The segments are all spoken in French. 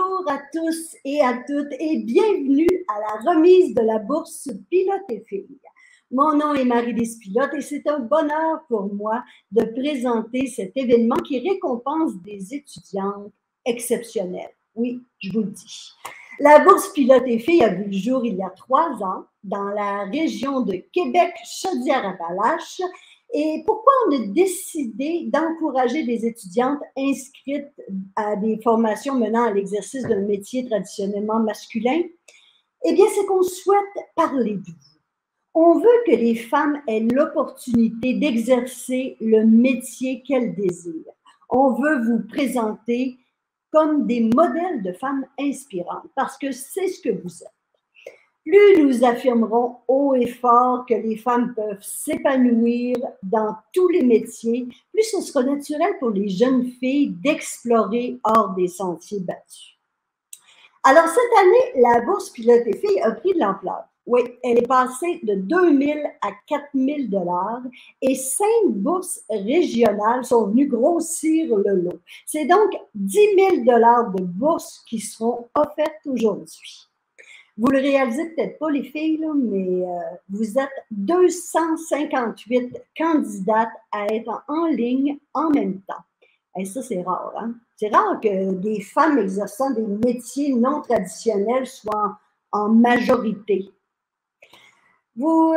Bonjour à tous et à toutes et bienvenue à la remise de la bourse Pilote et Filles. Mon nom est Marie-Lise Pilote et c'est un bonheur pour moi de présenter cet événement qui récompense des étudiantes exceptionnelles. Oui, je vous le dis. La bourse Pilote et Filles a vu le jour il y a 3 ans dans la région de Québec-Chaudière-Appalaches. Et pourquoi on a décidé d'encourager des étudiantes inscrites à des formations menant à l'exercice d'un métier traditionnellement masculin? Eh bien, c'est qu'on souhaite parler de vous. On veut que les femmes aient l'opportunité d'exercer le métier qu'elles désirent. On veut vous présenter comme des modèles de femmes inspirantes parce que c'est ce que vous êtes. Plus nous affirmerons haut et fort que les femmes peuvent s'épanouir dans tous les métiers, plus ce sera naturel pour les jeunes filles d'explorer hors des sentiers battus. Alors, cette année, la bourse Pilote et Filles a pris de l'ampleur. Oui, elle est passée de 2 000 à 4 000 $ et 5 bourses régionales sont venues grossir le lot. C'est donc 10 000 $ de bourses qui seront offertes aujourd'hui. Vous le réalisez peut-être pas, les filles, là, mais vous êtes 258 candidates à être en ligne en même temps. Et ça, c'est rare, hein? C'est rare que des femmes exerçant des métiers non traditionnels soient en majorité. Vous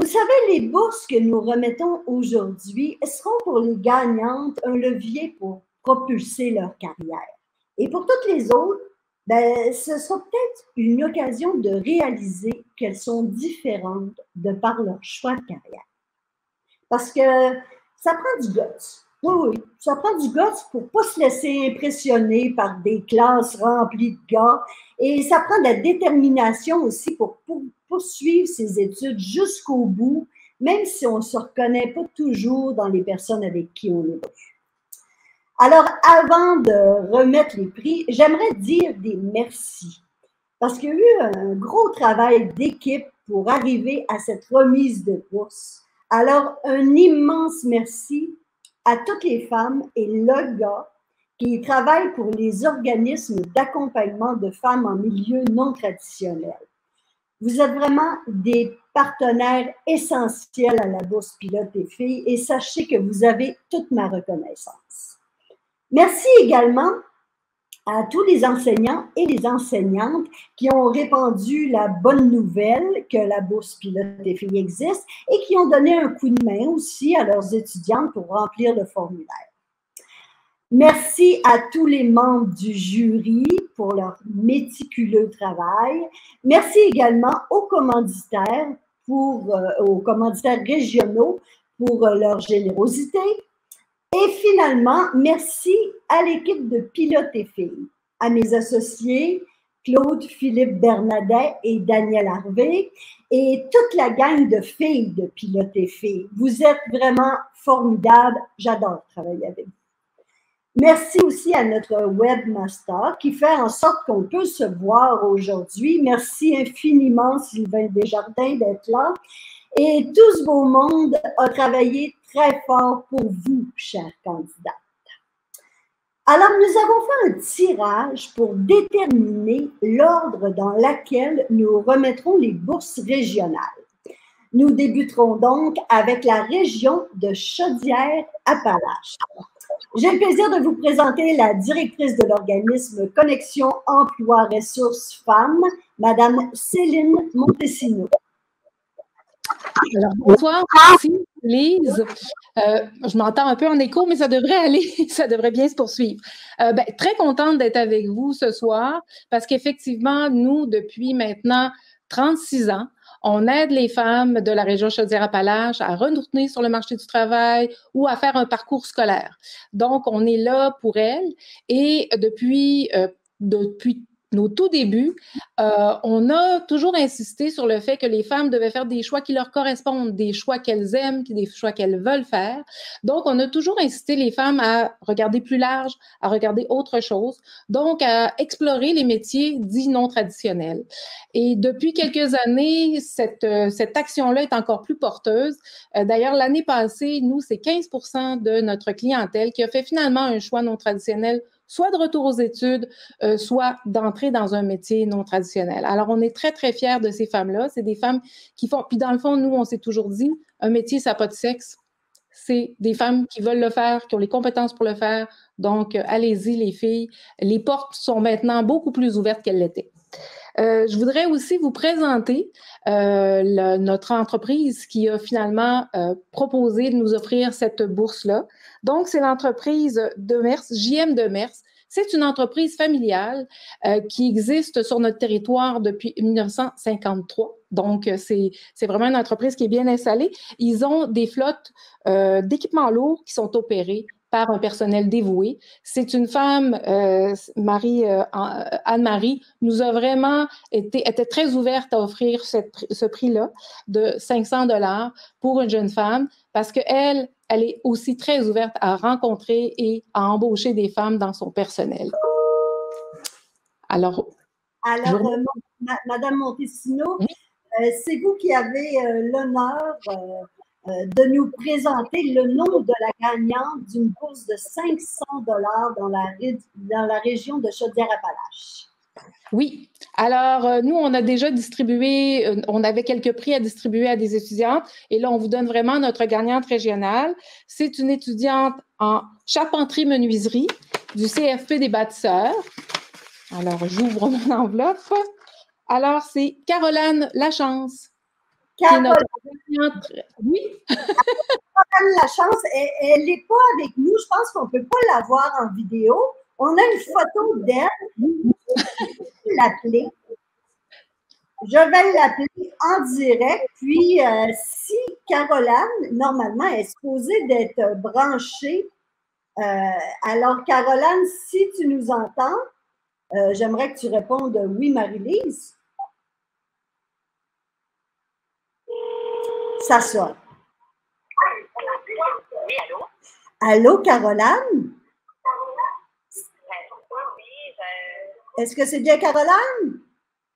savez, les bourses que nous remettons aujourd'hui seront pour les gagnantes un levier pour propulser leur carrière. Et pour toutes les autres, ce sera peut-être une occasion de réaliser qu'elles sont différentes de par leur choix de carrière. Parce que ça prend du guts. Oui, ça prend du guts pour ne pas se laisser impressionner par des classes remplies de gars. Et ça prend de la détermination aussi pour poursuivre ses études jusqu'au bout, même si on ne se reconnaît pas toujours dans les personnes avec qui on évolue. Alors, avant de remettre les prix, j'aimerais dire des merci. Parce qu'il y a eu un gros travail d'équipe pour arriver à cette remise de bourse. Alors, un immense merci à toutes les femmes et le gars qui travaillent pour les organismes d'accompagnement de femmes en milieu non traditionnel. Vous êtes vraiment des partenaires essentiels à la bourse Pilote et Filles et sachez que vous avez toute ma reconnaissance. Merci également à tous les enseignants et les enseignantes qui ont répandu la bonne nouvelle que la bourse Pilote et Filles existe et qui ont donné un coup de main aussi à leurs étudiantes pour remplir le formulaire. Merci à tous les membres du jury pour leur méticuleux travail. Merci également aux commanditaires régionaux pour leur générosité. Et finalement, merci à l'équipe de Pilote et Filles, à mes associés Claude, Philippe Bernadet et Daniel Harvey et toute la gang de filles de Pilote et Filles. Vous êtes vraiment formidables. J'adore travailler avec vous. Merci aussi à notre webmaster qui fait en sorte qu'on peut se voir aujourd'hui. Merci infiniment, Sylvain Desjardins, d'être là. Et tout ce beau monde a travaillé très fort pour vous, chers candidates. Alors, nous avons fait un tirage pour déterminer l'ordre dans lequel nous remettrons les bourses régionales. Nous débuterons donc avec la région de Chaudière-Appalaches. J'ai le plaisir de vous présenter la directrice de l'organisme Connexion Emploi Ressources Femmes, Madame Céline Montesino. Alors, bonsoir, merci Lise. Je m'entends un peu en écho, mais ça devrait aller, ça devrait bien se poursuivre. Très contente d'être avec vous ce soir parce qu'effectivement, nous, depuis maintenant 36 ans, on aide les femmes de la région Chaudière-Appalaches à retourner sur le marché du travail ou à faire un parcours scolaire. Donc, on est là pour elles et depuis nos tout débuts, on a toujours insisté sur le fait que les femmes devaient faire des choix qui leur correspondent, des choix qu'elles aiment, des choix qu'elles veulent faire. Donc, on a toujours incité les femmes à regarder plus large, à regarder autre chose, donc à explorer les métiers dits non traditionnels. Et depuis quelques années, cette action-là est encore plus porteuse. D'ailleurs, l'année passée, nous, c'est 15% de notre clientèle qui a fait finalement un choix non traditionnel soit de retour aux études, soit d'entrer dans un métier non traditionnel. Alors, on est très, très fiers de ces femmes-là. C'est des femmes qui font... Puis dans le fond, nous, on s'est toujours dit, un métier, ça n'a pas de sexe. C'est des femmes qui veulent le faire, qui ont les compétences pour le faire. Donc, allez-y, les filles. Les portes sont maintenant beaucoup plus ouvertes qu'elles l'étaient. Je voudrais aussi vous présenter notre entreprise qui a finalement proposé de nous offrir cette bourse-là. Donc, c'est l'entreprise Demers, JM Demers. C'est une entreprise familiale qui existe sur notre territoire depuis 1953. Donc, c'est vraiment une entreprise qui est bien installée. Ils ont des flottes d'équipements lourds qui sont opérés par un personnel dévoué. C'est une femme, Anne-Marie, nous a vraiment était très ouverte à offrir ce prix-là de 500 $ pour une jeune femme parce qu'elle est aussi très ouverte à rencontrer et à embaucher des femmes dans son personnel. Alors Madame Montesino, oui. C'est vous qui avez l'honneur de nous présenter le nom de la gagnante d'une bourse de 500 $ dans la région de Chaudière-Appalaches. Oui. Alors, nous, on a déjà distribué, on avait quelques prix à distribuer à des étudiantes et là, on vous donne vraiment notre gagnante régionale. C'est une étudiante en charpenterie-menuiserie du CFP des bâtisseurs. Alors, j'ouvre mon enveloppe. Alors, c'est Caroline Lachance. Caroline, oui. Caroline Lachance, elle n'est pas avec nous. Je pense qu'on ne peut pas la voir en vidéo. On a une photo d'elle. Je vais l'appeler en direct. Puis, si Caroline, normalement, est supposée d'être branchée. Alors, Caroline, si tu nous entends, j'aimerais que tu répondes oui, Marie-Lise. Ça sonne. Oui, allô? Allô, Caroline? Oui, Est-ce que c'est bien Caroline? Oui,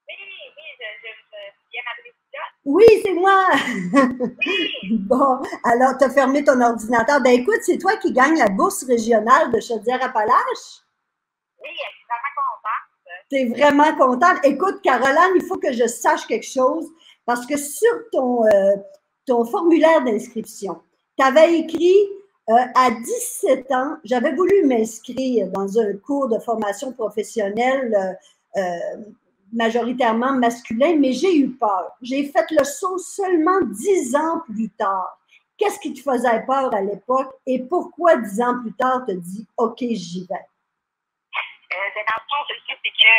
je viens m'appeler ça. Oui, c'est moi. Oui. Bon, alors, tu as fermé ton ordinateur. Ben écoute, c'est toi qui gagnes la bourse régionale de Chaudière-Appalaches. Oui, je suis vraiment contente. Tu es vraiment contente. Écoute, Caroline, il faut que je sache quelque chose parce que sur ton formulaire d'inscription, tu avais écrit à 17 ans, j'avais voulu m'inscrire dans un cours de formation professionnelle majoritairement masculin, mais j'ai eu peur. J'ai fait le saut seulement 10 ans plus tard. Qu'est-ce qui te faisait peur à l'époque et pourquoi 10 ans plus tard tu te dis « OK, j'y vais ». Dans le fond, c'est que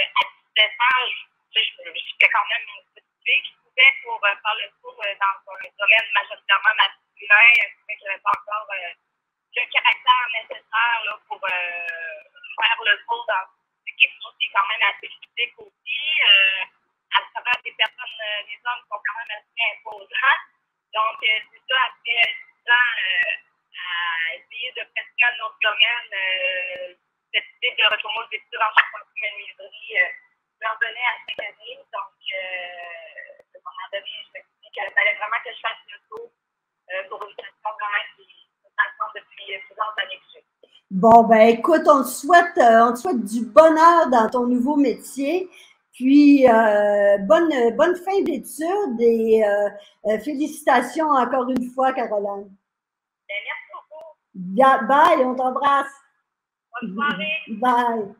à 17 ans, j'étais quand même une petite fille qui pouvait pour faire le cours dans un domaine majoritairement masculin, je n'avais pas encore le caractère nécessaire là, pour faire le cours dans quelque chose qui est quand même assez physique aussi. À travers des personnes, les hommes sont quand même assez imposants. Donc, c'est ça, après 10 ans, à essayer de pratiquer un autre domaine, cette idée de retourner aux études en charpenterie-menuiserie m'en donnait à 5 années. Donc, à un moment donné, je me suis dit qu'il fallait vraiment que je fasse le tour pour une question vraiment qui s'attend depuis plusieurs années que j'ai. Bon, ben écoute, on te souhaite du bonheur dans ton nouveau métier. Puis, bonne fin d'études et félicitations encore une fois, Caroline. Merci beaucoup. Bye, on t'embrasse. Bonne soirée. Bye.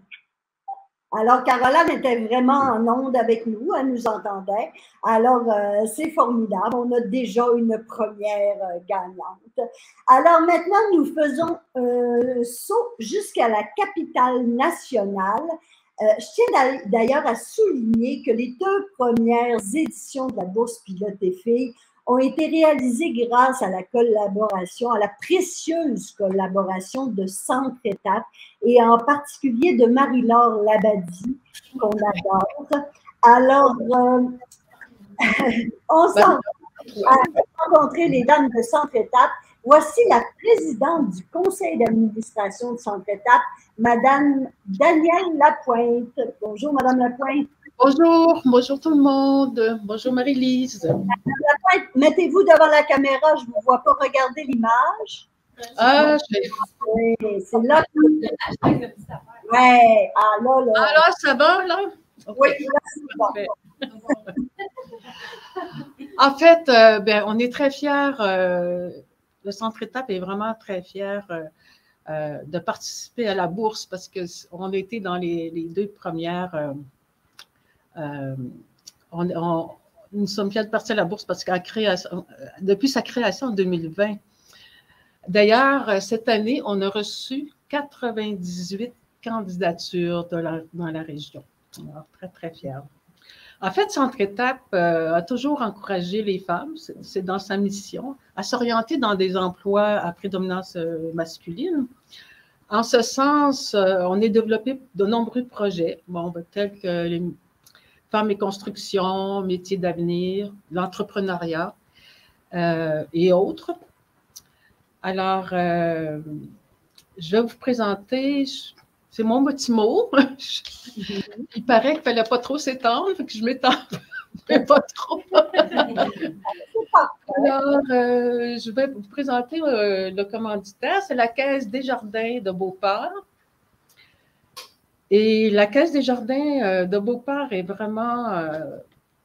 Alors, Caroline était vraiment en onde avec nous, elle nous entendait. Alors, c'est formidable, on a déjà une première gagnante. Alors, maintenant, nous faisons un saut jusqu'à la capitale nationale. Je tiens d'ailleurs à souligner que les 2 premières éditions de la Bourse Pilote et Filles ont été réalisées grâce à la collaboration, à la précieuse collaboration de Centre Étape et en particulier de Marie-Laure Labadie, qu'on adore. Alors, on s'en va rencontrer les dames de Centre Étape. Voici la présidente du conseil d'administration de Centre Étape, Madame Danielle Lapointe. Bonjour, Madame Lapointe. Bonjour tout le monde. Bonjour Marie-Lise. Madame Lapointe, mettez-vous devant la caméra, je ne vous vois pas regarder l'image. Ah, Oui, c'est là que... Ouais, ah là, là. Ah là, ça va, là? Okay. Oui, là, c'est bon. En fait, on est très fiers, le Centre Étape est vraiment très fier de participer à la bourse parce qu'on a été dans les deux premières. Nous sommes fiers de partir à la bourse parce depuis sa création en 2020. D'ailleurs, cette année, on a reçu 98 candidatures dans la région. Alors, très, très fiers. En fait, Centre Étape a toujours encouragé les femmes, c'est dans sa mission, à s'orienter dans des emplois à prédominance masculine. En ce sens, on a développé de nombreux projets, tels que les femmes et construction, métiers d'avenir, l'entrepreneuriat et autres. Alors, je vais vous présenter, c'est mon petit mot. Il paraît qu'il ne fallait pas trop s'étendre, fait que je m'étends pas trop. Alors, je vais vous présenter le commanditaire, c'est la Caisse Desjardins de Beauport. Et la Caisse Desjardins de Beauport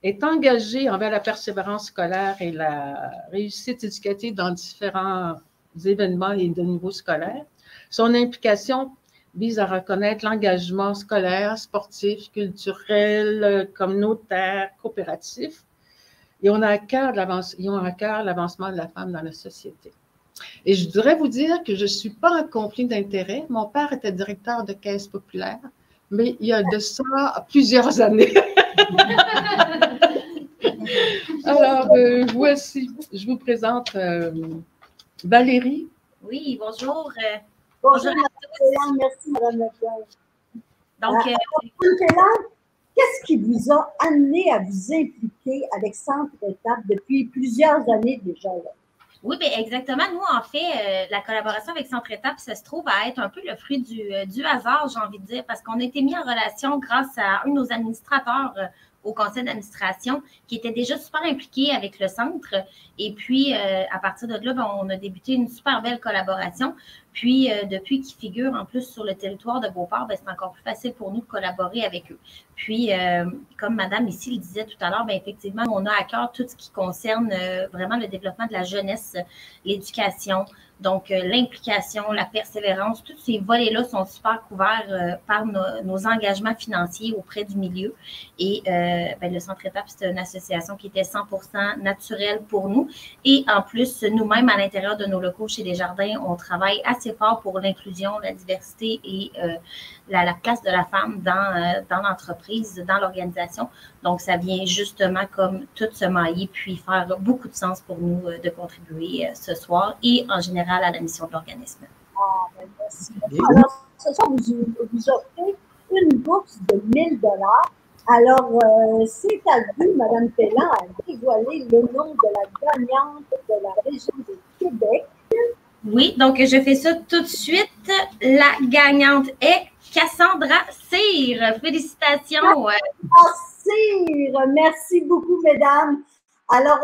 est engagée envers la persévérance scolaire et la réussite éducative dans différents événements et de niveaux scolaires. Son implication vise à reconnaître l'engagement scolaire, sportif, culturel, communautaire, coopératif. Et ils ont à cœur l'avancement de la femme dans la société. Et je voudrais vous dire que je ne suis pas en conflit d'intérêt. Mon père était directeur de caisse populaire, mais il y a de ça plusieurs années. Alors, voici, je vous présente Valérie. Oui, bonjour. Bonjour, Mme merci, Mme Leclerc. Donc, qu'est-ce qui vous a amené à vous impliquer avec Centre Étape depuis plusieurs années déjà? Là? Oui, bien exactement. Nous, en fait, la collaboration avec Centre Étape, ça se trouve à être un peu le fruit du hasard, j'ai envie de dire, parce qu'on a été mis en relation grâce à un de nos administrateurs au conseil d'administration qui était déjà super impliqué avec le centre. Et puis, à partir de là, on a débuté une super belle collaboration. Puis, depuis qu'ils figurent en plus sur le territoire de Beauport, c'est encore plus facile pour nous de collaborer avec eux. Puis, comme Madame ici le disait tout à l'heure, effectivement, on a à cœur tout ce qui concerne vraiment le développement de la jeunesse, l'éducation, donc l'implication, la persévérance, tous ces volets-là sont super couverts par nos engagements financiers auprès du milieu. Et le Centre Étape, c'est une association qui était 100% naturelle pour nous. Et en plus, nous-mêmes, à l'intérieur de nos locaux chez Desjardins, on travaille assez fort pour l'inclusion, la diversité et la place de la femme dans l'entreprise, dans l'organisation. Donc, ça vient justement comme tout se mailler, puis faire beaucoup de sens pour nous de contribuer ce soir et en général à la mission de l'organisme. Merci. Alors, ce soir, vous offrez une bourse de 1 000 $. Alors, c'est à vous, Mme Pelland, à dévoiler le nom de la gagnante de la région de Québec. Oui, donc je fais ça tout de suite. La gagnante est Cassandra Cyr. Félicitations. Cyr, merci beaucoup, mesdames. Alors,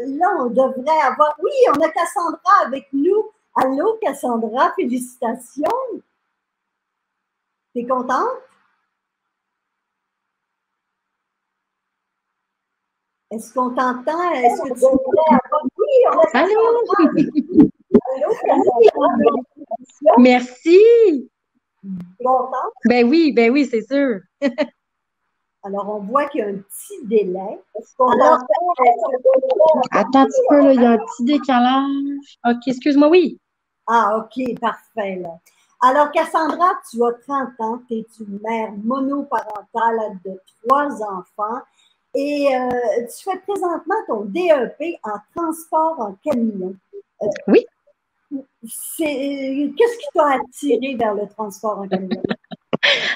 là, on devrait avoir... Oui, on a Cassandra avec nous. Allô, Cassandra, félicitations. T'es contente? Est-ce qu'on t'entend? Est-ce que tu voudrais avoir... Oui, on a Cassandra. Allô, Cassandra. Merci. T'es contente? Ben oui, c'est sûr. Alors, on voit qu'il y a un petit délai. Alors, attends un petit peu, là, il y a un petit décalage. OK, excuse-moi, oui. Ah, OK, parfait. Là. Alors, Cassandra, tu as 30 ans, tu es une mère monoparentale de 3 enfants et tu fais présentement ton DEP en transport en camion. Oui. Qu'est-ce qui t'a attiré vers le transport en camion?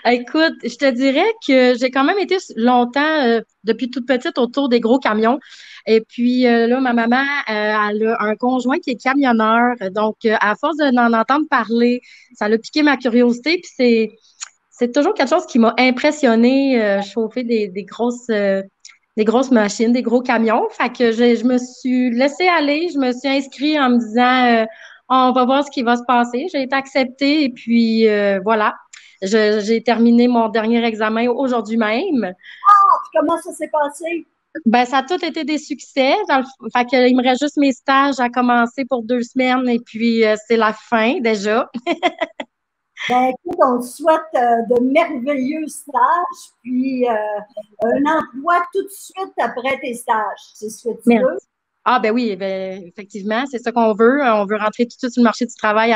Écoute, je te dirais que j'ai quand même été longtemps, depuis toute petite, autour des gros camions. Et puis là, ma maman, elle a un conjoint qui est camionneur. Donc, à force d'en entendre parler, ça a piqué ma curiosité. Puis c'est toujours quelque chose qui m'a impressionnée, chauffer des grosses machines, des gros camions. Fait que je me suis laissée aller, je me suis inscrite en me disant On va voir ce qui va se passer. J'ai été acceptée et puis voilà. J'ai terminé mon dernier examen aujourd'hui même. Comment ça s'est passé? Ben, ça a tout été des succès. Fait que, il me reste juste mes stages à commencer pour 2 semaines et puis c'est la fin déjà. Ben, écoute, on te souhaite de merveilleux stages, puis un emploi tout de suite après tes stages. C'est ce que tu veux? Ah, ben oui, ben, effectivement, c'est ça qu'on veut. On veut rentrer tout de suite sur le marché du travail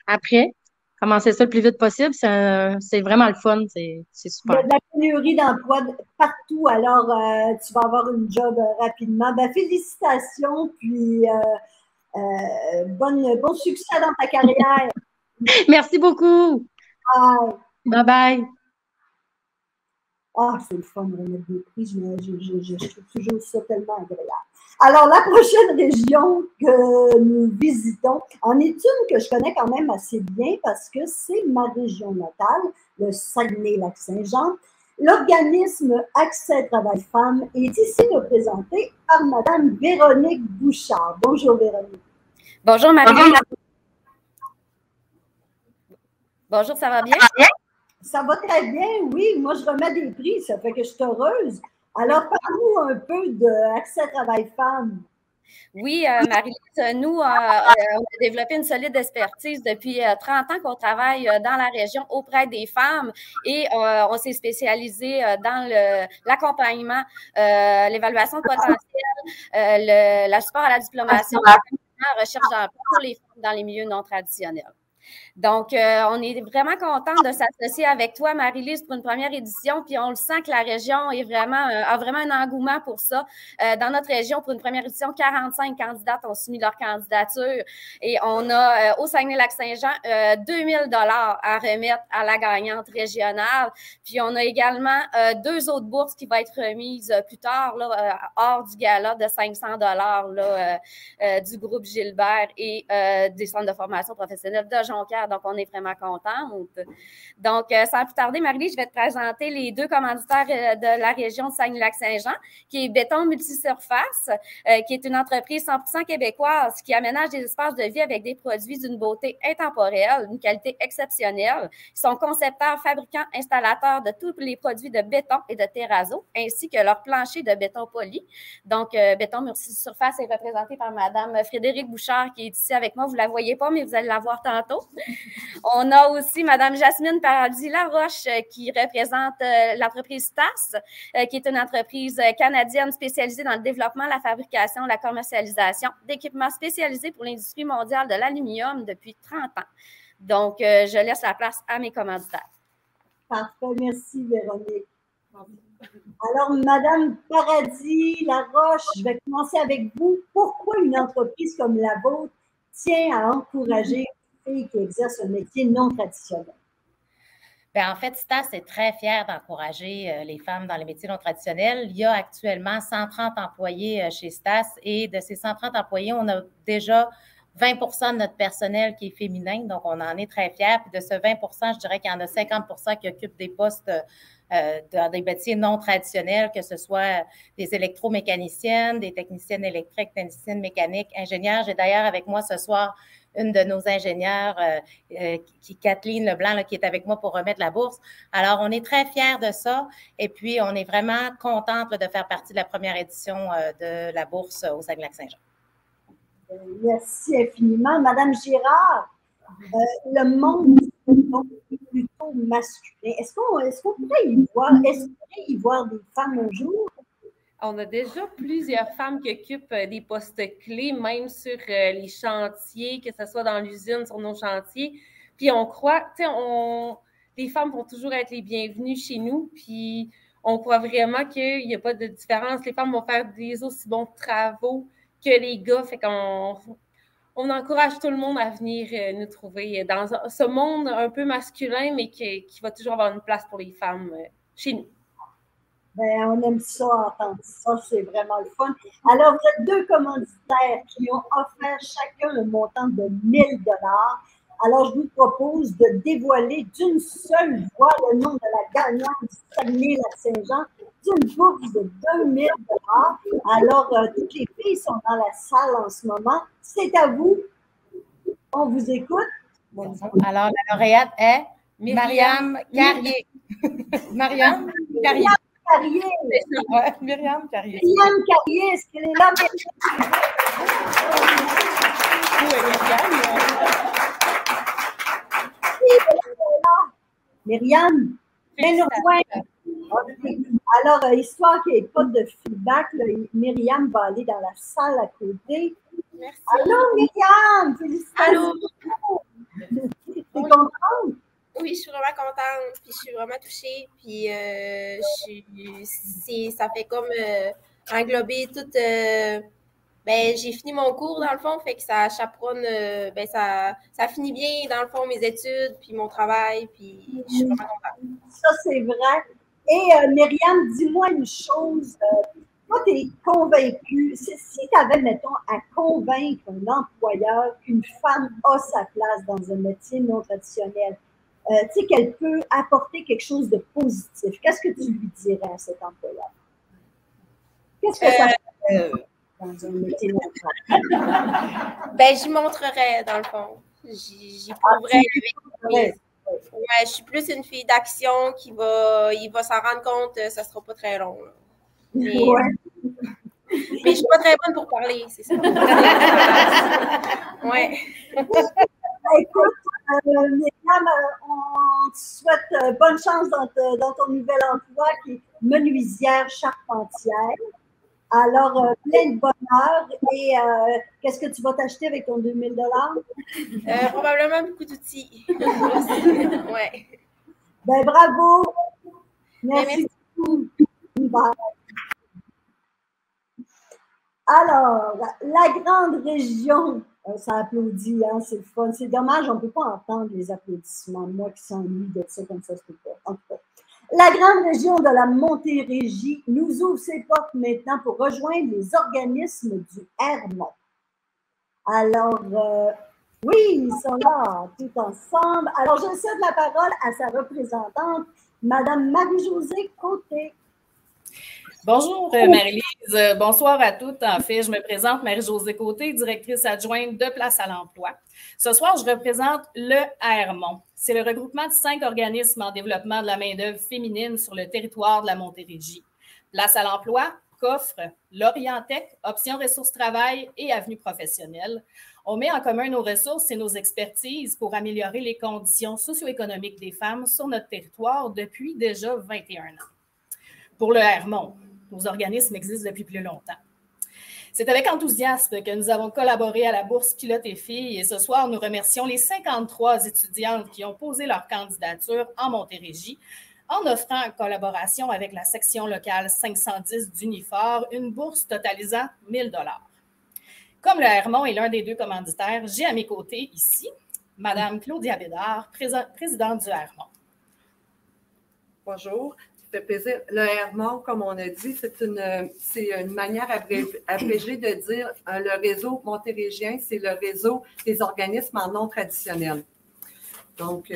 après. Commencer ça le plus vite possible. C'est vraiment le fun. C'est Il y super. a de la pénurie d'emplois partout, alors tu vas avoir une job rapidement. Ben, félicitations, puis bon succès dans ta carrière. Merci beaucoup. Bye. Bye bye. Ah, c'est le fun de remettre des prix. Je trouve toujours ça tellement agréable. Alors, la prochaine région que nous visitons en est une que je connais quand même assez bien parce que c'est ma région natale, le Saguenay-Lac-Saint-Jean. L'organisme Accès Travail Femmes est ici représenté par Mme Véronique Bouchard. Bonjour, Véronique. Bonjour, Marie. Bonjour, ça va bien? Ça va très bien, oui. Moi, je remets des prix, ça fait que je suis heureuse. Alors, parle-nous un peu d'Accès Travail Femmes. Oui, Marie-Lise, nous, on a développé une solide expertise depuis 30 ans qu'on travaille dans la région auprès des femmes et on s'est spécialisé dans l'accompagnement, l'évaluation de potentiel, la support à la diplomation, la recherche d'emploi pour les femmes dans les milieux non traditionnels. Donc, on est vraiment content de s'associer avec toi, Marie-Lise, pour une première édition. Puis, on le sent que la région est a vraiment un engouement pour ça. Dans notre région, pour une première édition, 45 candidates ont soumis leur candidature. Et on a, au Saguenay-Lac-Saint-Jean, 2000 $ à remettre à la gagnante régionale. Puis, on a également 2 autres bourses qui vont être remises plus tard, là, hors du gala de 500 $ là, du groupe Gilbert et des centres de formation professionnelle de Jonquière. Donc, on est vraiment contente. Donc, sans plus tarder, Marie, je vais te présenter les 2 commanditaires de la région de Saguenay-Lac-Saint-Jean, qui est Béton Multisurface, qui est une entreprise 100% québécoise qui aménage des espaces de vie avec des produits d'une beauté intemporelle, d'une qualité exceptionnelle. Ils sont concepteurs, fabricants, installateurs de tous les produits de béton et de terrazzo, ainsi que leur plancher de béton poli. Donc, Béton Multisurface est représenté par Mme Frédérique Bouchard, qui est ici avec moi. Vous ne la voyez pas, mais vous allez la voir tantôt. On a aussi Mme Jasmine Paradis-Laroche qui représente l'entreprise STAS, qui est une entreprise canadienne spécialisée dans le développement, la fabrication, la commercialisation d'équipements spécialisés pour l'industrie mondiale de l'aluminium depuis 30 ans. Donc, je laisse la place à mes commanditaires. Parfait, merci Véronique. Alors, Mme Paradis-Laroche, je vais commencer avec vous. Pourquoi une entreprise comme la vôtre tient à encourager qui exercent un métier non traditionnel? Bien, en fait, STAS est très fier d'encourager les femmes dans les métiers non traditionnels. Il y a actuellement 130 employés chez STAS et de ces 130 employés, on a déjà 20 de notre personnel qui est féminin, donc on en est très fiers. Puis de ce 20 je dirais qu'il y en a 50 qui occupent des postes dans des métiers non traditionnels, que ce soit des électromécaniciennes, des techniciennes électriques, techniciennes mécaniques, ingénieurs. J'ai d'ailleurs avec moi ce soir une de nos ingénieures, Kathleen Leblanc, là, qui est avec moi pour remettre la bourse. Alors, on est très fiers de ça et puis on est vraiment contente de faire partie de la première édition de la bourse au Saguenay-Lac-Saint-Jean. Merci infiniment. Madame Girard, le monde est plutôt masculin. Est-ce qu'on pourrait y voir des femmes un jour? On a déjà plusieurs femmes qui occupent des postes clés, même sur les chantiers, que ce soit dans l'usine, sur nos chantiers. Puis on croit, les femmes vont toujours être les bienvenues chez nous. Puis on croit vraiment qu'il n'y a pas de différence. Les femmes vont faire des aussi bons travaux que les gars. Fait qu'on encourage tout le monde à venir nous trouver dans ce monde un peu masculin, mais qui va toujours avoir une place pour les femmes chez nous. Bien, on aime ça, entendre ça, c'est vraiment le fun. Alors, vous êtes 2 commanditaires qui ont offert chacun le montant de 1000 $. Alors, je vous propose de dévoiler d'une seule voix le nom de la gagnante du Saguenay-Lac-Saint-Jean d'une bourse de 2000 $. Alors, toutes les filles sont dans la salle en ce moment. C'est à vous. On vous écoute. Alors, la lauréate est Myriam Carrier. Myriam Carrier. Myriam Carrier. Myriam Carrier, est-ce qu'elle est là? Myriam, viens nous rejoindre. Alors, histoire qu'il n'y ait pas de feedback, là, Myriam va aller dans la salle à côté. Merci. Allô, Myriam! Félicitations! T'es contente? Oui, je suis vraiment contente, puis je suis vraiment touchée, puis ça fait comme englober tout. Ben, j'ai fini mon cours, dans le fond, fait que ça chaperonne, ben, ça finit bien, dans le fond, mes études, puis mon travail, puis je suis vraiment contente. Ça, c'est vrai. Et Myriam, dis-moi une chose. Toi, tu es convaincue. Si tu avais, mettons, à convaincre un employeur qu'une femme a sa place dans un métier non traditionnel, tu sais, qu'elle peut apporter quelque chose de positif, qu'est-ce que tu lui dirais à cet employeur? Qu'est-ce que ça fait dans un métier non traditionnel? Ben, j'y montrerais, dans le fond. J'y prouverais avec. Ouais, je suis plus une fille d'action il va s'en rendre compte, ça sera pas très long. Mais, mais je suis pas très bonne pour parler, c'est ça. Ouais. Écoute, Myriam, on te souhaite bonne chance dans ton nouvel emploi qui est menuisière charpentière. Alors, plein de bonheur. Et qu'est-ce que tu vas t'acheter avec ton 2000 $? Probablement beaucoup d'outils. Ouais. Ben, bravo. Merci beaucoup. Bye. Alors, la grande région, ça applaudit, hein, c'est le fun. C'est dommage, on ne peut pas entendre les applaudissements. Moi qui s'ennuie de ça comme ça, c'est pas. En tout cas. La grande région de la Montérégie nous ouvre ses portes maintenant pour rejoindre les organismes du Hermont. Alors, oui, ils sont là, tout ensemble. Alors, je cède la parole à sa représentante, Madame Marie-Josée Côté. Bonjour Marie-Lise, bonsoir à toutes. En fait, je me présente Marie-Josée Côté, directrice adjointe de Place à l'emploi. Ce soir, je représente le Hermont. C'est le regroupement de 5 organismes en développement de la main-d'œuvre féminine sur le territoire de la Montérégie. Place à l'emploi qu'offre l'Orientec, Options Ressources Travail et Avenue Professionnelle. On met en commun nos ressources et nos expertises pour améliorer les conditions socio-économiques des femmes sur notre territoire depuis déjà 21 ans. Pour le Hermont, nos organismes existent depuis plus longtemps. C'est avec enthousiasme que nous avons collaboré à la bourse Pilote et Filles et ce soir, nous remercions les 53 étudiantes qui ont posé leur candidature en Montérégie en offrant en collaboration avec la section locale 510 d'Unifor une bourse totalisant 1 000 $. Comme le Hermont est l'un des 2 commanditaires, j'ai à mes côtés ici Mme Claudia Bédard, présidente du Hermont. Bonjour. Ça fait plaisir. Le Hermont, comme on a dit, c'est une manière abrégée de dire le réseau montérégien, c'est le réseau des organismes en non traditionnel. Donc,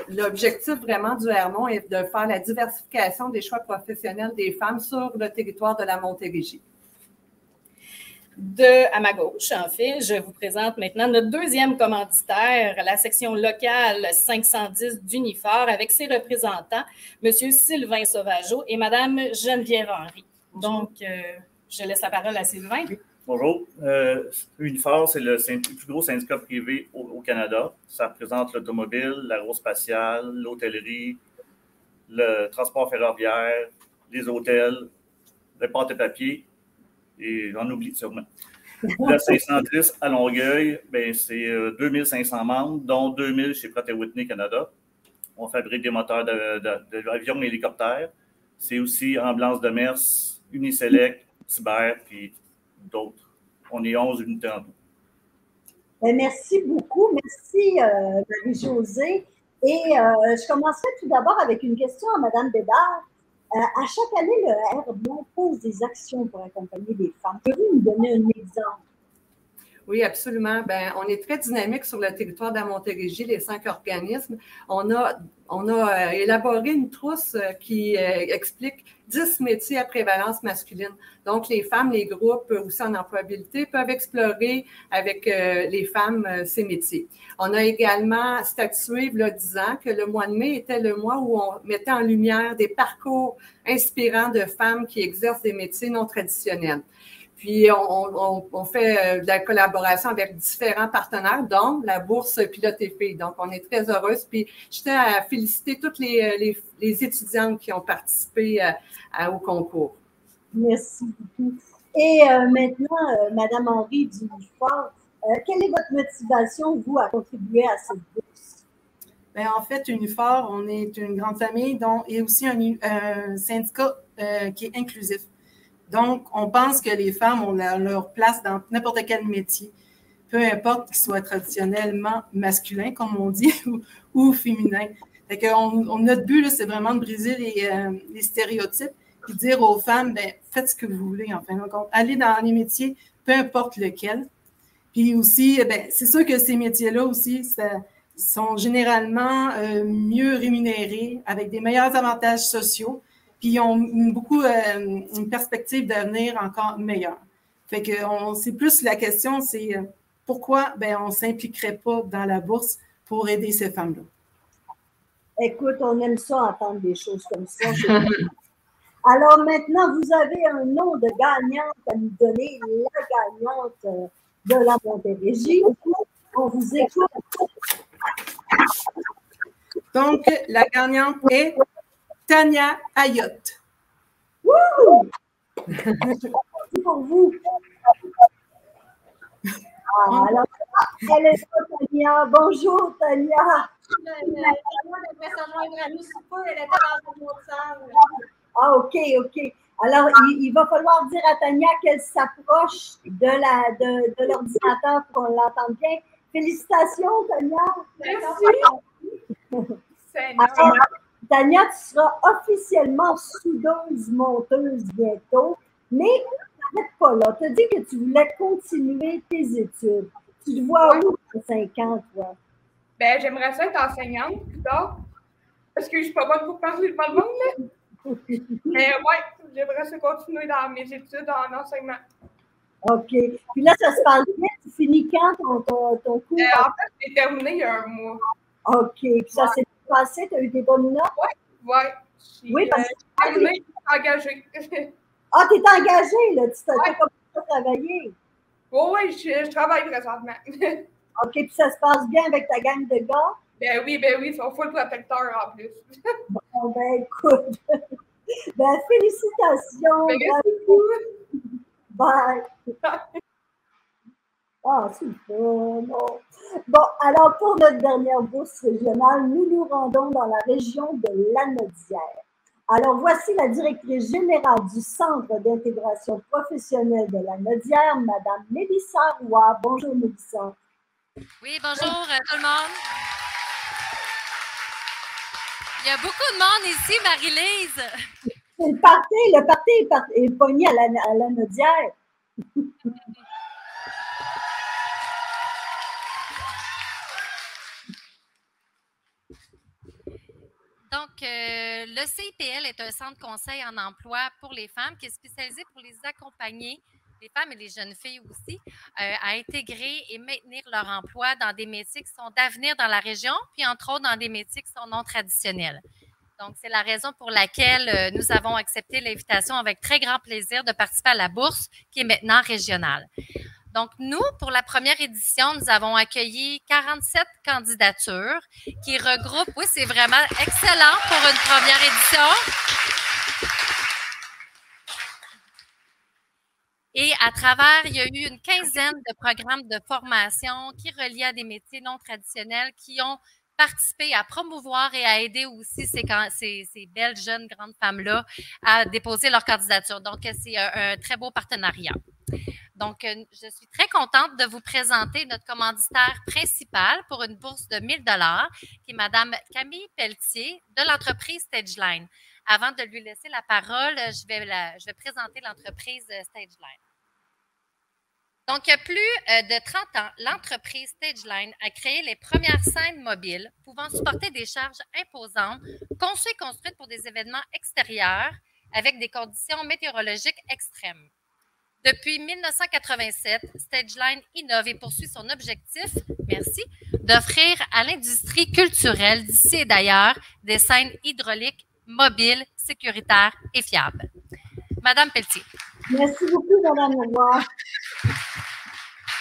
l'objectif vraiment du Hermont est de faire la diversification des choix professionnels des femmes sur le territoire de la Montérégie. À ma gauche, en fait, je vous présente maintenant notre 2e commanditaire, la section locale 510 d'Unifor, avec ses représentants, M. Sylvain Sauvageau et Mme Geneviève Henry. Donc, je laisse la parole à Sylvain. Bonjour. Unifor, c'est le plus gros syndicat privé au Canada. Ça représente l'automobile, l'aérospatiale, l'hôtellerie, le transport ferroviaire, les hôtels, les pâtes et papier. Et j'en oublie sûrement. La 510 à Longueuil, c'est 2500 membres, dont 2000 chez Pratt & Whitney Canada. On fabrique des moteurs d'avions et hélicoptères. C'est aussi Ambulance de Mers, Uniselect, Cyber, puis d'autres. On est 11 unités en tout. Merci beaucoup. Merci, Marie-Josée. Et je commencerai tout d'abord avec une question à Mme Bédard. À chaque année, le Hermont pose des actions pour accompagner les femmes. Pouvez-vous nous donner un exemple? Oui, absolument. Ben, on est très dynamique sur le territoire de la Montérégie, les 5 organismes. On a élaboré une trousse qui explique 10 métiers à prévalence masculine. Donc, les femmes, les groupes aussi en employabilité peuvent explorer avec les femmes ces métiers. On a également statué, il y a 10 ans, que le mois de mai était le mois où on mettait en lumière des parcours inspirants de femmes qui exercent des métiers non traditionnels. Puis, on fait de la collaboration avec différents partenaires, dont la bourse Pilote et Filles. Donc, on est très heureuse. Puis, je tiens à féliciter toutes les étudiantes qui ont participé au concours. Merci beaucoup. Et maintenant, Madame Henry Dufort, quelle est votre motivation, vous, à contribuer à cette bourse? Bien, en fait, Unifor, on est une grande famille et aussi un syndicat qui est inclusif. Donc, on pense que les femmes ont leur place dans n'importe quel métier, peu importe qu'il soit traditionnellement masculin, comme on dit, ou féminin. Fait que notre but, c'est vraiment de briser les stéréotypes et dire aux femmes, ben, faites ce que vous voulez, en fin de compte. Allez dans les métiers, peu importe lequel. Puis aussi, ben, c'est sûr que ces métiers-là aussi, sont généralement mieux rémunérés, avec des meilleurs avantages sociaux. Puis ils ont une perspective d'avenir encore meilleure. Fait que c'est plus la question, c'est pourquoi on ne s'impliquerait pas dans la bourse pour aider ces femmes-là. Écoute, on aime ça entendre des choses comme ça. Alors maintenant, vous avez un nom de gagnante à nous donner, la gagnante de la Montérégie. On vous écoute. Donc, la gagnante est Tania Ayotte. Wouh! Merci pour vous. Alors, elle est là, Tania. Bonjour, Tania. Ah, OK. Alors, il va falloir dire à Tania qu'elle s'approche de l'ordinateur pour qu'on l'entende bien. Félicitations, Tania. Merci. Alors, Tania, tu seras officiellement soudeuse-monteuse bientôt, mais tu n'arrêtes pas là. Tu as dit que tu voulais continuer tes études. Tu te vois où dans 5 ans, toi? Ben, j'aimerais ça être enseignante plus tard, parce que je ne suis pas bonne pour parler devant le monde, là. Mais ouais, j'aimerais ça continuer dans mes études en enseignement. OK. Puis là, ça se passe bien. Tu finis quand ton cours? En fait, j'ai terminé il y a un mois. OK. Puis ça s'est passé? Tu as eu des bonnes notes? Oui. Oui, parce que je suis engagée. Ah, tu es engagée, là. Tu t'as commencé à travailler. Oui, je travaille présentement. OK. Puis ça se passe bien avec ta gang de gars? Ben oui, ils sont full protecteurs en plus. Bon, ben écoute. Ben, félicitations. Merci beaucoup. Bye. Ah, super. Bon, alors pour notre dernière bourse régionale, nous nous rendons dans la région de Lanaudière. Alors, voici la directrice générale du Centre d'intégration professionnelle de Lanaudière, Mme Mélissa Roy. Bonjour, Mélissa. Oui, bonjour tout le monde. Il y a beaucoup de monde ici, Marie-Lise. Le party est pogné à Lanaudière. Donc, le CIPL est un centre conseil en emploi pour les femmes qui est spécialisé pour les accompagner, les femmes et les jeunes filles aussi, à intégrer et maintenir leur emploi dans des métiers qui sont d'avenir dans la région, puis entre autres dans des métiers qui sont non traditionnels. Donc, c'est la raison pour laquelle nous avons accepté l'invitation avec très grand plaisir de participer à la bourse qui est maintenant régionale. Donc, nous, pour la première édition, nous avons accueilli 47 candidatures qui regroupent, oui, c'est vraiment excellent pour une première édition. Et à travers, il y a eu une quinzaine de programmes de formation qui relient à des métiers non traditionnels qui ont participé à promouvoir et à aider aussi ces belles jeunes grandes femmes-là à déposer leur candidature. Donc, c'est un très beau partenariat. Donc, je suis très contente de vous présenter notre commanditaire principal pour une bourse de 1 000 $, qui est Mme Camille Pelletier de l'entreprise Stageline. Avant de lui laisser la parole, je vais présenter l'entreprise Stageline. Donc, il y a plus de 30 ans, l'entreprise Stageline a créé les premières scènes mobiles pouvant supporter des charges imposantes, conçues et construites pour des événements extérieurs avec des conditions météorologiques extrêmes. Depuis 1987, Stageline innove et poursuit son objectif, d'offrir à l'industrie culturelle d'ici et d'ailleurs des scènes hydrauliques, mobiles, sécuritaires et fiables. Madame Pelletier. Merci beaucoup, Madame Leroy.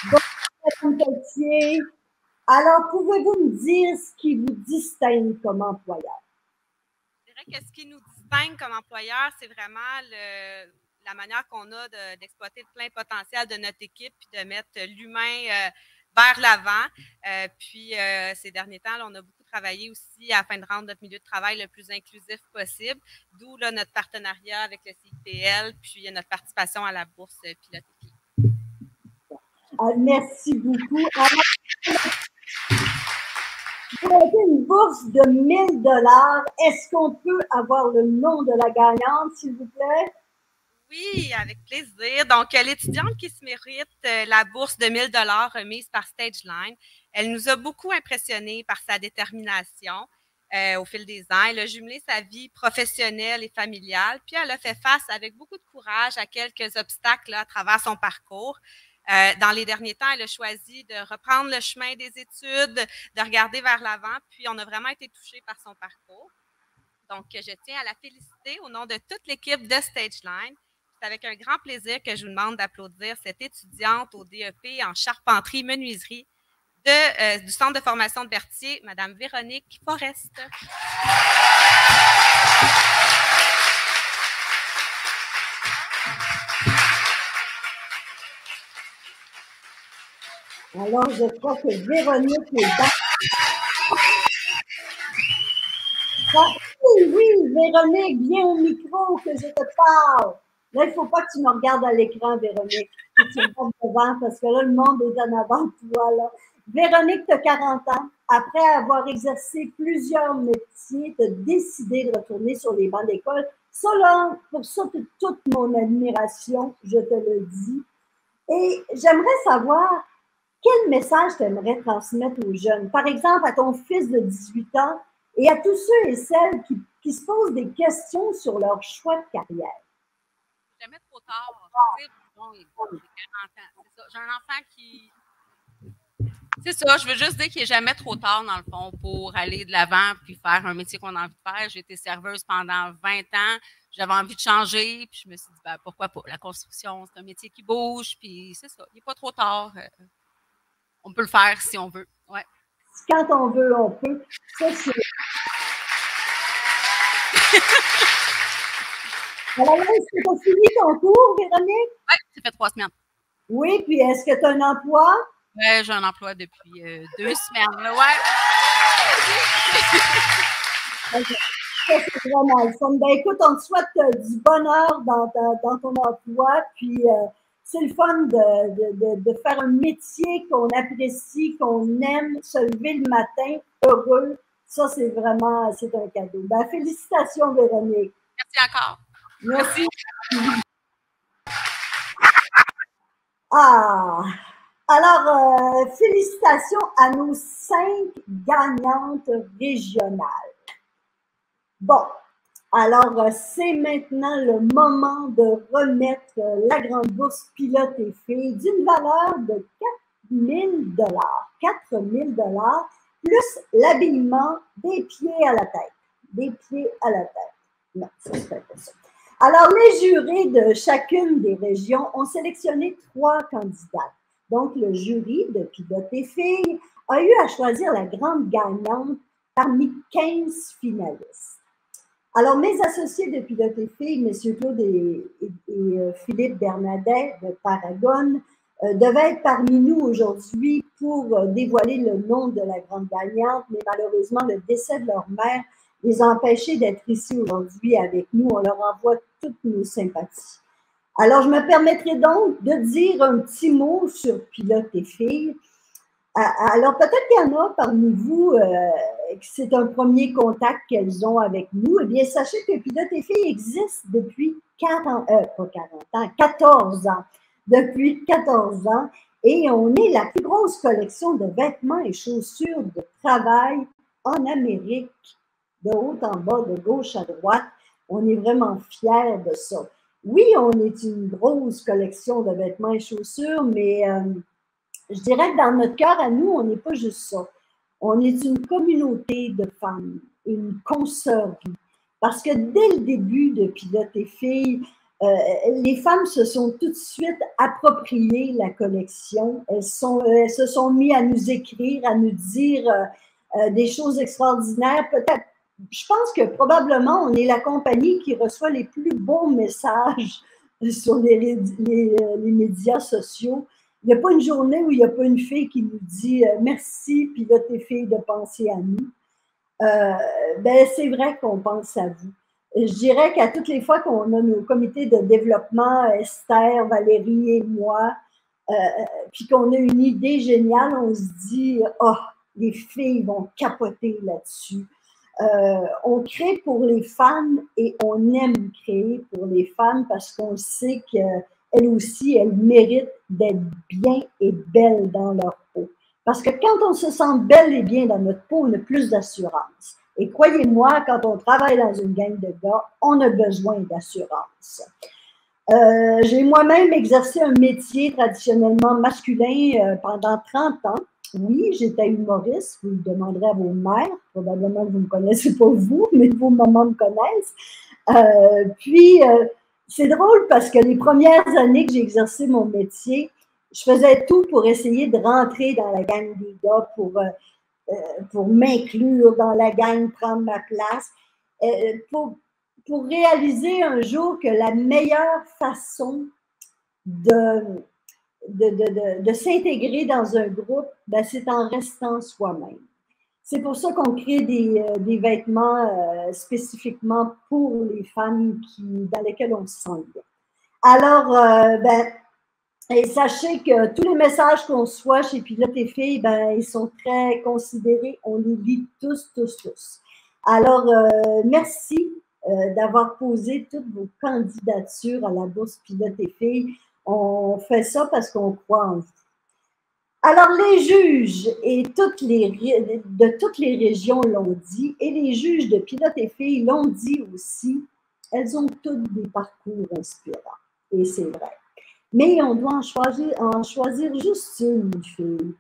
Madame Pelletier, alors pouvez-vous me dire ce qui vous distingue comme employeur? Je dirais que ce qui nous distingue comme employeur, c'est vraiment la manière qu'on a d'exploiter le plein potentiel de notre équipe puis de mettre l'humain vers l'avant. Puis ces derniers temps, là, on a beaucoup travaillé aussi afin de rendre notre milieu de travail le plus inclusif possible, d'où notre partenariat avec le CIPL, puis notre participation à la bourse Pilote et Filles. Merci beaucoup. Alors, vous avez une bourse de 1 000 $. Est-ce qu'on peut avoir le nom de la gagnante, s'il vous plaît? Oui, avec plaisir. Donc, l'étudiante qui se mérite la bourse de 1 000 $ remise par Stageline, elle nous a beaucoup impressionnés par sa détermination au fil des ans. Elle a jumelé sa vie professionnelle et familiale, puis elle a fait face avec beaucoup de courage à quelques obstacles là, à travers son parcours. Dans les derniers temps, elle a choisi de reprendre le chemin des études, de regarder vers l'avant, puis on a vraiment été touchés par son parcours. Donc, je tiens à la féliciter au nom de toute l'équipe de Stageline. C'est avec un grand plaisir que je vous demande d'applaudir cette étudiante au DEP en charpenterie-menuiserie du Centre de formation de Berthier, Mme Véronique Forest. Alors, je crois que Véronique est dans... Oui, Véronique, viens au micro que je te parle. Là, il ne faut pas que tu me regardes à l'écran, Véronique. Que tu me regardes devant, parce que là, le monde est en avant de toi. Là. Véronique, tu as 40 ans. Après avoir exercé plusieurs métiers, tu as décidé de retourner sur les bancs d'école. Ça, là, pour ça, tu as toute mon admiration, je te le dis. Et j'aimerais savoir quel message tu aimerais transmettre aux jeunes. Par exemple, à ton fils de 18 ans et à tous ceux et celles qui se posent des questions sur leur choix de carrière. Jamais trop tard. Bon, j'ai 40 ans. C'est ça. J'ai un enfant qui... C'est ça, je veux juste dire qu'il n'est jamais trop tard, dans le fond, pour aller de l'avant puis faire un métier qu'on a envie de faire. J'ai été serveuse pendant 20 ans. J'avais envie de changer, puis je me suis dit, ben, pourquoi pas? La construction, c'est un métier qui bouge, puis c'est ça. Il n'est pas trop tard. On peut le faire si on veut. Ouais. Quand on veut, on peut. Ça, c'est... Alors là, est-ce que tu as fini ton cours, Véronique? Oui, ça fait 3 semaines. Oui, puis est-ce que tu as un emploi? Oui, j'ai un emploi depuis 2 semaines. Là, ouais. Okay. Ça, c'est vraiment le fun. Ben, écoute, on te souhaite du bonheur dans ton emploi, puis c'est le fun de faire un métier qu'on apprécie, qu'on aime, se lever le matin heureux. Ça, c'est vraiment, c'est un cadeau. Ben, félicitations, Véronique. Merci encore. Merci. Ah! Alors, félicitations à nos 5 gagnantes régionales. Bon, alors c'est maintenant le moment de remettre la grande bourse Pilote et Filles d'une valeur de 4 000 $. 4 000 $, plus l'habillement des pieds à la tête. Des pieds à la tête. Non, ça se fait pas ça. Alors, les jurés de chacune des régions ont sélectionné 3 candidates. Donc, le jury de Pilote et Filles a eu à choisir la grande gagnante parmi 15 finalistes. Alors, mes associés de Pilote et Filles, M. Claude et Philippe Bernadette de Paragon, devaient être parmi nous aujourd'hui pour dévoiler le nom de la grande gagnante, mais malheureusement, le décès de leur mère les a empêchés d'être ici aujourd'hui avec nous. On leur envoie toutes nos sympathies. Alors, je me permettrai donc de dire un petit mot sur Pilote et Filles. Alors, peut-être qu'il y en a parmi vous que c'est un premier contact qu'elles ont avec nous. Eh bien, sachez que Pilote et Filles existe depuis 14 ans. depuis 14 ans et on est la plus grosse collection de vêtements et chaussures de travail en Amérique, de haut en bas, de gauche à droite. On est vraiment fiers de ça. Oui, on est une grosse collection de vêtements et chaussures, mais je dirais que dans notre cœur à nous, on n'est pas juste ça. On est une communauté de femmes, une consoeurie. Parce que dès le début de Pilote et Filles, les femmes se sont tout de suite appropriées la collection. Elles se sont mises à nous écrire, à nous dire des choses extraordinaires. Peut-être, je pense que probablement on est la compagnie qui reçoit les plus beaux messages sur les médias sociaux. Il n'y a pas une journée où il n'y a pas une fille qui nous dit « Merci, Pilote et Filles, de penser à nous ». Ben, c'est vrai qu'on pense à vous. Je dirais qu'à toutes les fois qu'on a nos comités de développement, Esther, Valérie et moi, puis qu'on a une idée géniale, on se dit « Oh, les filles vont capoter là-dessus ». On crée pour les femmes et on aime créer pour les femmes parce qu'on sait qu'elles aussi, elles méritent d'être bien et belles dans leur peau. Parce que quand on se sent belle et bien dans notre peau, on a plus d'assurance. Et croyez-moi, quand on travaille dans une gang de gars, on a besoin d'assurance. J'ai moi-même exercé un métier traditionnellement masculin pendant 30 ans. Oui, j'étais humoriste, vous le demanderez à vos mères, probablement que vous ne me connaissez pas vous, mais vos mamans me connaissent. C'est drôle parce que les premières années que j'ai exercé mon métier, je faisais tout pour essayer de rentrer dans la gang des gars, pour m'inclure dans la gang, prendre ma place, pour réaliser un jour que la meilleure façon de s'intégrer dans un groupe, ben, c'est en restant soi-même. C'est pour ça qu'on crée des vêtements spécifiquement pour les femmes dans lesquelles on se sent bien. Alors, et sachez que tous les messages qu'on reçoit chez Pilote et Filles, ben, ils sont très considérés. On les lit tous. Alors, merci d'avoir posé toutes vos candidatures à la bourse Pilote et Filles. On fait ça parce qu'on croit en vous. Alors, les juges de toutes les régions l'ont dit, et les juges de Pilote et Filles l'ont dit aussi, elles ont toutes des parcours inspirants. Et c'est vrai. Mais on doit en choisir juste une fille.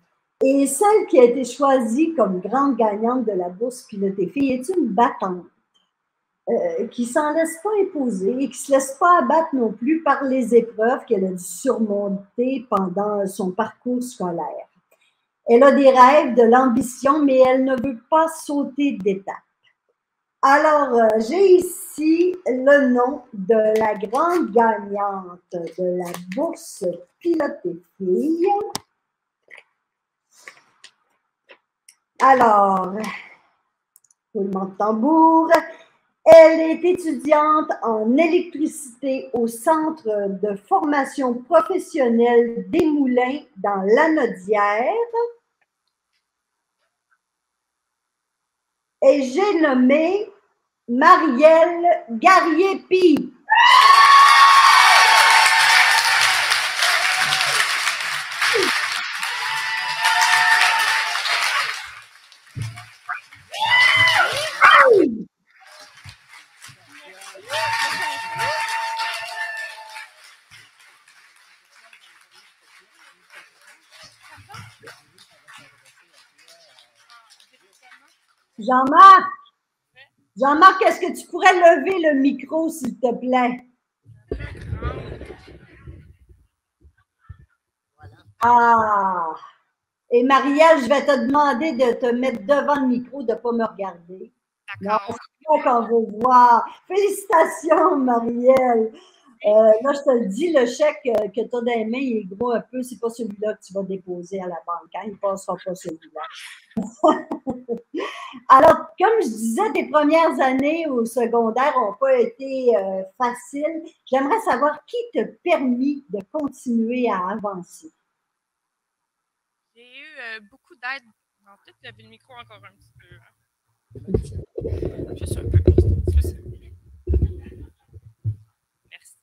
Et celle qui a été choisie comme grande gagnante de la bourse Pilote et Filles est une battante qui ne s'en laisse pas imposer et qui ne se laisse pas abattre non plus par les épreuves qu'elle a dû surmonter pendant son parcours scolaire. Elle a des rêves, de l'ambition, mais elle ne veut pas sauter d'étape. Alors, j'ai ici le nom de la grande gagnante de la bourse Pilote et Filles. Alors, roulement de tambour. Elle est étudiante en électricité au Centre de formation professionnelle des Moulins dans Lanaudière. Et j'ai nommé Marielle Garriépi. Jean-Marc, est-ce que tu pourrais lever le micro, s'il te plaît? Ah! Et Marielle, je vais te demander de te mettre devant le micro, de ne pas me regarder. D'accord. C'est ça qu'on veut voir. Félicitations, Marielle. Là, je te le dis, le chèque que tu as dans les mains, il est gros un peu. C'est pas celui-là que tu vas déposer à la banque. Hein? Il ne passera pas celui-là. Alors, comme je disais, tes premières années au secondaire n'ont pas été faciles. J'aimerais savoir qui t'a permis de continuer à avancer. J'ai eu beaucoup d'aide. Peut-être que tu avais le micro encore un petit peu. Juste un peu. Merci.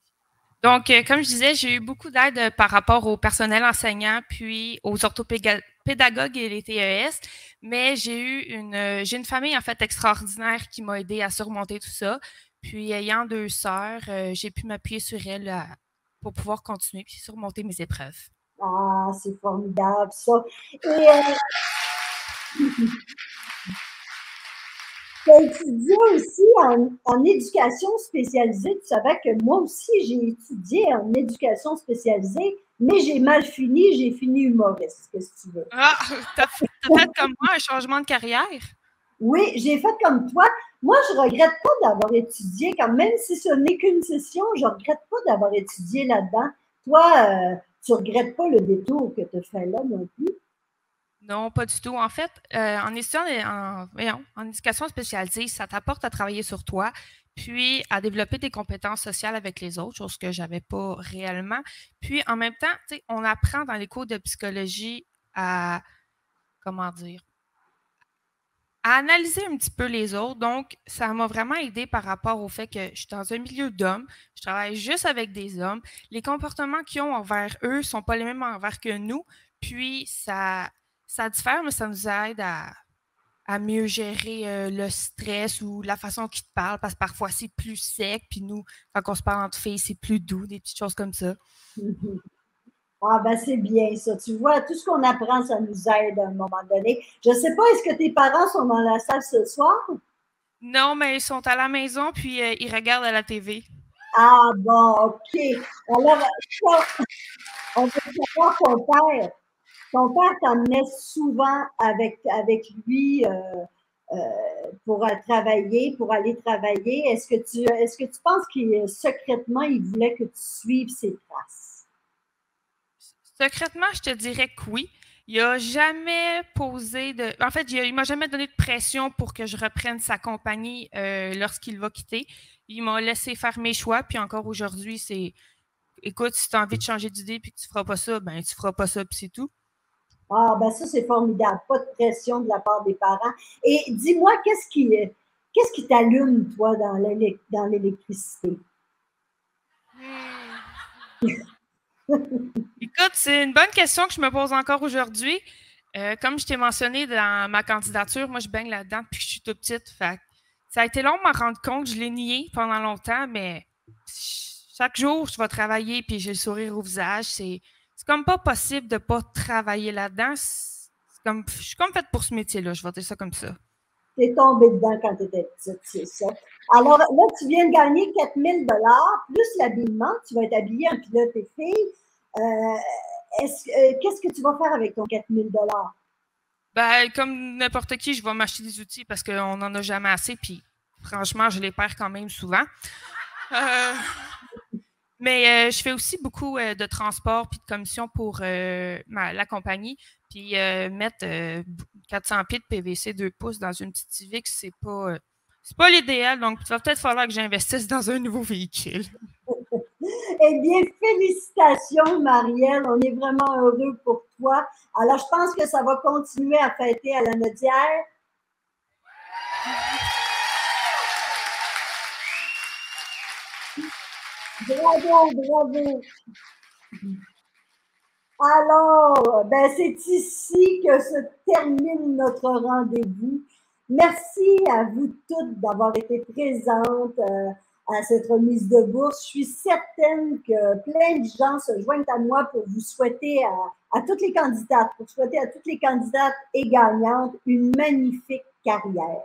Donc, comme je disais, j'ai eu beaucoup d'aide par rapport au personnel enseignant, puis aux orthopédagogues et les TES, mais j'ai une famille en fait extraordinaire qui m'a aidé à surmonter tout ça. Puis, ayant 2 sœurs, j'ai pu m'appuyer sur elles pour pouvoir continuer puis surmonter mes épreuves. Ah, c'est formidable ça. Et tu as étudié aussi en éducation spécialisée. Tu savais que moi aussi, j'ai étudié en éducation spécialisée, mais j'ai mal fini, j'ai fini humoriste, qu'est-ce que tu veux. Ah, t'as fait comme moi un changement de carrière? Oui, j'ai fait comme toi. Moi, je ne regrette pas d'avoir étudié, quand même si ce n'est qu'une session, je ne regrette pas d'avoir étudié là-dedans. Toi, tu ne regrettes pas le détour que tu as fait là non plus? Non, pas du tout. En fait, en éducation spécialisée, ça t'apporte à travailler sur toi, puis à développer des compétences sociales avec les autres, chose que je n'avais pas réellement. Puis en même temps, on apprend dans les cours de psychologie à, comment dire, à analyser un petit peu les autres. Donc, ça m'a vraiment aidé par rapport au fait que je suis dans un milieu d'hommes, je travaille juste avec des hommes. Les comportements qu'ils ont envers eux ne sont pas les mêmes envers que nous. Puis, ça diffère, mais ça nous aide à mieux gérer le stress ou la façon qu'ils te parlent, parce que parfois, c'est plus sec. Puis nous, quand on se parle entre filles, c'est plus doux, des petites choses comme ça. Ah, ben c'est bien ça. Tu vois, tout ce qu'on apprend, ça nous aide à un moment donné. Je ne sais pas, est-ce que tes parents sont dans la salle ce soir? Non, mais ils sont à la maison, puis ils regardent à la TV. Ah, bon, OK. Alors, on peut savoir ton père. Ton père t'emmenait souvent avec lui pour travailler, pour aller travailler. Est-ce que tu penses qu'il secrètement, il voulait que tu suives ses traces? Secrètement, je te dirais que oui. Il n'a jamais posé de... En fait, il ne m'a jamais donné de pression pour que je reprenne sa compagnie lorsqu'il va quitter. Il m'a laissé faire mes choix, puis encore aujourd'hui, c'est... Écoute, si tu as envie de changer d'idée et que tu ne feras pas ça, ben tu ne feras pas ça, puis c'est tout. Ah, ben ça, c'est formidable. Pas de pression de la part des parents. Et dis-moi, qu'est-ce qui t'allume, toi, dans l'électricité? Écoute, c'est une bonne question que je me pose encore aujourd'hui. Comme je t'ai mentionné dans ma candidature, moi, je baigne là-dedans depuis que je suis toute petite. Fait, ça a été long de m'en rendre compte. Je l'ai nié pendant longtemps, mais chaque jour, je vais travailler puis j'ai le sourire au visage. C'est comme pas possible de ne pas travailler là-dedans. Je suis comme faite pour ce métier-là, je vais dire ça comme ça. Tu es tombée dedans quand tu étais petite, c'est ça. Alors là, tu viens de gagner 4 000 $ plus l'habillement. Tu vas être habillée en pilote et fille. Qu'est-ce que tu vas faire avec ton 4 000 $? Ben, comme n'importe qui, je vais m'acheter des outils parce qu'on n'en a jamais assez. Puis, franchement, je les perds quand même souvent. Mais je fais aussi beaucoup de transport puis de commission pour la compagnie. Puis mettre 400 pieds de PVC 2 pouces dans une petite Civic, c'est pas l'idéal. Donc, il va peut-être falloir que j'investisse dans un nouveau véhicule. Eh bien, félicitations, Marielle. On est vraiment heureux pour toi. Alors, je pense que ça va continuer à fêter à la Nodière. Bravo, bravo. Alors, ben, c'est ici que se termine notre rendez-vous. Merci à vous toutes d'avoir été présentes à cette remise de bourse. Je suis certaine que plein de gens se joignent à moi pour vous souhaiter à toutes les candidates, et gagnantes une magnifique carrière.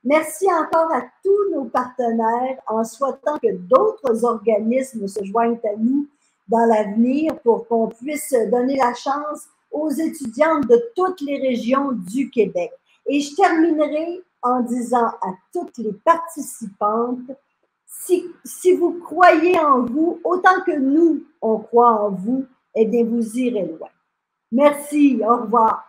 Merci encore à tous nos partenaires en souhaitant que d'autres organismes se joignent à nous dans l'avenir pour qu'on puisse donner la chance aux étudiantes de toutes les régions du Québec. Et je terminerai en disant à toutes les participantes, si vous croyez en vous, autant que nous, on croit en vous, eh bien, vous irez loin. Merci, au revoir.